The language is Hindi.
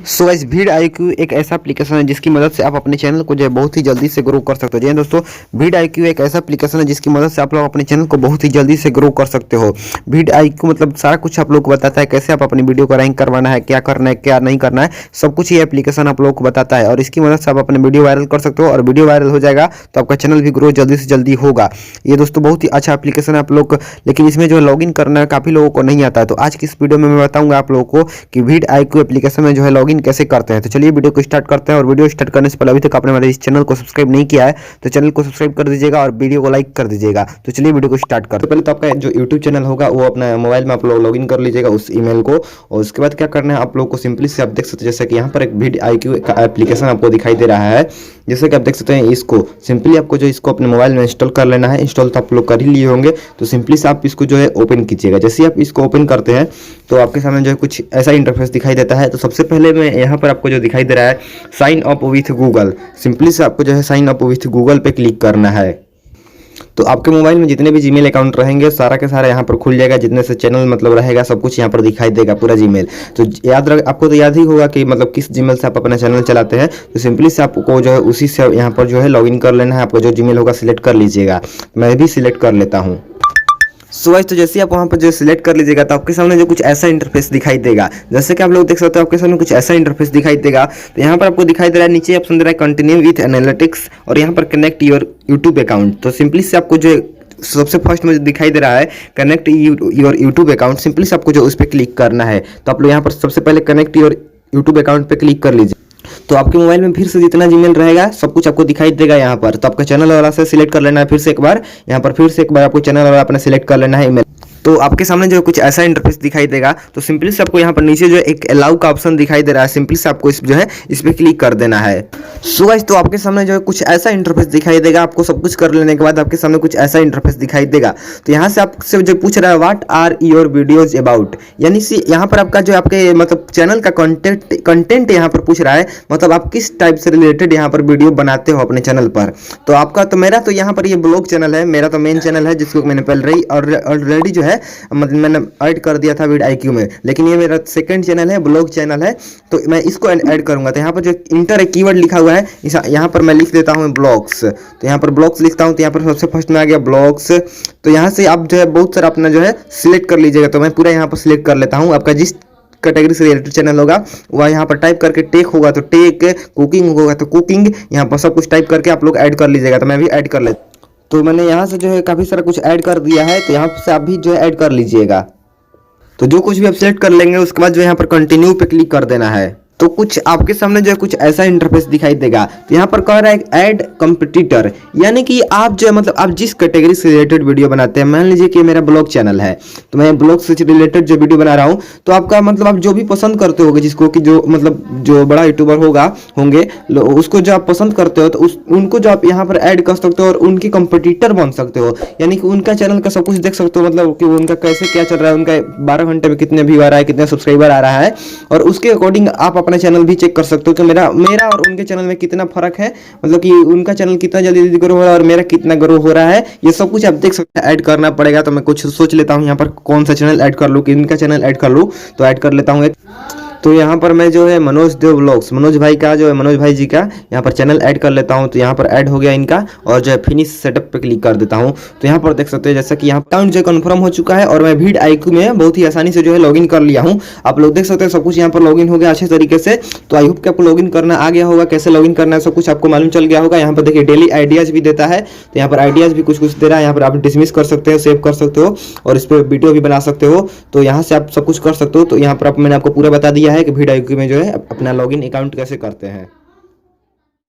सो गाइस भीड़ आईक्यू एक ऐसा एप्लीकेशन है जिसकी मदद से आप अपने चैनल को जो है बहुत ही जल्दी से ग्रो कर सकते हो। जी हाँ दोस्तों, भीड़ आईक्यू एक ऐसा एप्लीकेशन है जिसकी मदद से आप लोग अपने चैनल को बहुत ही जल्दी से ग्रो कर सकते हो। भीड़ आईक्यू मतलब सारा कुछ आप लोग को बताता है, कैसे आप अपनी वीडियो को रैंक करवाना है, क्या करना है क्या नहीं करना है, सब कुछ ये एप्लीकेशन आप लोग को बताता है। और इसकी मदद से आप अपने वीडियो वायरल कर सकते हो, और वीडियो वायरल हो जाएगा तो आपका चैनल भी ग्रो जल्दी से जल्दी होगा। ये दोस्तों बहुत ही अच्छा एप्लीकेशन है आप लोग, लेकिन इसमें जो लॉगिन करना है काफ़ी लोगों को नहीं आता है। तो आज की इस वीडियो में मैं बताऊंगा आप लोगों को कि भीड़ आईक्यू एप्लीकेशन में जो है लॉगिन कैसे करते हैं। तो चलिए वीडियो को स्टार्ट करते हैं। और वीडियो स्टार्ट करने से पहले अभी तक आपने हमारे इस चैनल को सब्सक्राइब नहीं किया है तो चैनल को सब्सक्राइब कर दीजिएगा और वीडियो को लाइक कर दीजिएगा। तो चलिए वीडियो को स्टार्ट करते हैं। पहले तो आपका जो यूट्यूब चैनल होगा वो अपना मोबाइल में आप लोग लॉगिन कर लीजिएगा उस ईमेल को, और उसके बाद क्या करना है आप लोग को सिंपली से आप देख सकते हैं जैसे कि यहाँ पर एक भीड़ आईक्यू का एप्लीकेशन आपको दिखाई दे रहा है। जैसे कि आप देख सकते हैं इसको सिंपली आपको जो इसको अपने मोबाइल में इंस्टॉल कर लेना है। इंस्टॉल तो आप लोग कर ही लिए होंगे, तो सिंपली से आप इसको जो है ओपन कीजिएगा। जैसे ही आप इसको ओपन करते हैं तो आपके सामने जो है कुछ ऐसा इंटरफेस दिखाई देता है। तो सबसे पहले मैं यहाँ पर आपको जो दिखाई दे रहा है sign up with Google, simply से आपको जो है साइन अप विथ गूगल पे क्लिक करना है। तो आपके मोबाइल में जितने भी जीमेल अकाउंट रहेंगे सारा के सारा यहाँ पर खुल जाएगा, जितने से चैनल मतलब रहेगा सब कुछ यहाँ पर दिखाई देगा पूरा जीमेल। तो आपको तो याद ही होगा कि मतलब किस जीमेल से आप अपना चैनल चलाते हैं। तो सिंपली से आपको जो है उसी से यहाँ पर जो है लॉगिन कर लेना है। आपका जो जीमेल होगा सिलेक्ट कर लीजिएगा, मैं भी सिलेक्ट कर लेता हूँ। सो गाइस तो जैसे ही आप वहाँ पर जो सिलेक्ट कर लीजिएगा तो आपके सामने जो कुछ ऐसा इंटरफेस दिखाई देगा। जैसे कि आप लोग देख सकते हो आपके सामने कुछ ऐसा इंटरफेस दिखाई देगा। तो यहाँ पर आपको दिखाई दे रहा है नीचे ऑप्शन दे रहा है कंटिन्यू विथ एनालिटिक्स, और यहाँ पर कनेक्ट योर यूट्यूब अकाउंट। तो सिंपली से आपको जो सबसे फर्स्ट में दिखाई दे रहा है connect your YouTube account, simply से आपको जो उस पर क्लिक करना है। तो आप लोग यहाँ पर सबसे पहले कनेक्ट योर यूट्यूब अकाउंट पे क्लिक कर लीजिए। तो आपके मोबाइल में फिर से जितना जीमेल रहेगा सब कुछ आपको दिखाई देगा यहाँ पर। तो आपका चैनल वाला से सिलेक्ट कर लेना है फिर से एक बार, यहाँ पर फिर से एक बार आपको चैनल वाला अपना सिलेक्ट कर लेना है ईमेल। तो आपके सामने जो कुछ ऐसा इंटरफेस दिखाई देगा। तो सिंपली से आपको यहाँ पर नीचे जो एक अलाउ का ऑप्शन दिखाई दे रहा है, सिंपली से आपको इस जो है इस पे क्लिक कर देना है। सो गाइस तो आपके सामने जो है कुछ ऐसा इंटरफेस दिखाई देगा। आपको सब कुछ कर लेने के बाद आपके सामने कुछ ऐसा इंटरफेस दिखाई देगा। तो यहाँ से आपसे जो पूछ रहा है what are your videos about, यानी कि यहाँ पर आपका जो आपके मतलब चैनल का कंटेंट यहाँ पर पूछ रहा है, मतलब आप किस टाइप से रिलेटेड यहाँ पर वीडियो बनाते हो अपने चैनल पर। तो आपका तो मेरा तो यहाँ पर ये ब्लॉग चैनल है, मेरा तो मेन चैनल है जिसको मैंने पहले ऑलरेडी जो है मतलब मैंने ऐड कर दिया था भीड़ आईक्यू में, लेकिन ये मेरा सेकंड चैनल है, ब्लॉग चैनल है। तो मैं इसको ऐड करूंगा। तो यहाँ पर जो इंटर कीवर्ड लिखा हुआ है यहाँ पर मैं लिख देता हूँ ब्लॉग्स। तो यहाँ पर ब्लॉग्स लिखता हूँ, तो यहाँ पर सबसे फर्स्ट में आ गया ब्लॉग्स। तो यहाँ से आप जो है बहुत सारा अपना जो है सिलेक्ट कर लीजिएगा। तो मैं पूरा यहाँ पर सिलेक्ट कर लेता हूँ। आपका जिस कैटेगरी से रिलेटेड चैनल होगा वह यहाँ पर टाइप करके टेक होगा तो टेक, कुकिंग होगा तो कुकिंग, यहाँ पर सब कुछ टाइप करके आप लोग ऐड कर लीजिएगा। तो मैं भी ऐड कर लेता हूँ। तो मैंने यहाँ से जो है काफ़ी सारा कुछ ऐड कर दिया है, तो यहाँ से आप भी जो है ऐड कर लीजिएगा। तो जो कुछ भी आप सिलेक्ट कर लेंगे उसके बाद जो यहाँ पर कंटिन्यू पे क्लिक कर देना है। तो कुछ आपके सामने जो है कुछ ऐसा इंटरफेस दिखाई देगा। तो यहाँ पर कह रहा है ऐड कंपटीटर, यानी कि आप जो है मतलब आप जिस कैटेगरी से रिलेटेड वीडियो बनाते हैं, मान लीजिए कि मेरा ब्लॉग चैनल है तो मैं ब्लॉग से रिलेटेड जो वीडियो बना रहा हूँ, तो आपका मतलब आप जो भी पसंद करते होगे, जिसको कि जो मतलब जो बड़ा यूट्यूबर होंगे उसको जो आप पसंद करते हो तो उनको जो आप यहाँ पर ऐड कर सकते हो और उनकी कंपटीटर बन सकते हो, यानी कि उनका चैनल का सब कुछ देख सकते हो, मतलब कि उनका कैसे क्या चल रहा है, उनका 12 घंटे में कितने व्यू आ रहा है, कितने सब्सक्राइबर आ रहा है, और उसके अकॉर्डिंग आप अपना चैनल भी चेक कर सकते हो कि मेरा और उनके चैनल में कितना फर्क है, मतलब कि उनका चैनल कितना जल्दी ग्रो हो रहा है और मेरा कितना ग्रो हो रहा है, ये सब कुछ आप देख सकते हैं। ऐड करना पड़ेगा तो मैं कुछ सोच लेता हूँ यहाँ पर कौन सा चैनल ऐड कर लूँ, कि इनका चैनल ऐड कर लूँ। तो ऐड कर लेता हूँ एक। तो यहाँ पर मैं जो है मनोज देव व्लॉग्स, मनोज भाई का जो है मनोज भाई जी का यहाँ पर चैनल ऐड कर लेता हूँ। तो यहाँ पर ऐड हो गया इनका, और जो है फिनिश सेटअप पे क्लिक कर देता हूँ। तो यहाँ पर देख सकते हैं जैसा कि यहाँ अकाउंट जो कंफर्म हो चुका है और मैं भीड़ आईक्यू में बहुत ही आसानी से जो है लॉगिन कर लिया हूँ। आप लोग देख सकते हैं सब कुछ यहाँ पर लॉगिन हो गया अच्छे तरीके से। तो आई होप कि आपको लॉगिन करना आ गया होगा, कैसे लॉगिन करना है सब कुछ आपको मालूम चल गया होगा। यहाँ पर देखिए डेली आइडियाज भी देता है, तो यहाँ पर आइडियाज भी कुछ दे रहा है। यहाँ पर आप डिसमिस कर सकते हो, सेव कर सकते हो और इस पर वीडियो भी बना सकते हो। तो यहाँ से आप सब कुछ कर सकते हो। तो यहाँ पर मैंने आपको पूरा बता दिया है कि भीड़ आईक्यू में जो है अपना लॉगिन अकाउंट कैसे करते हैं।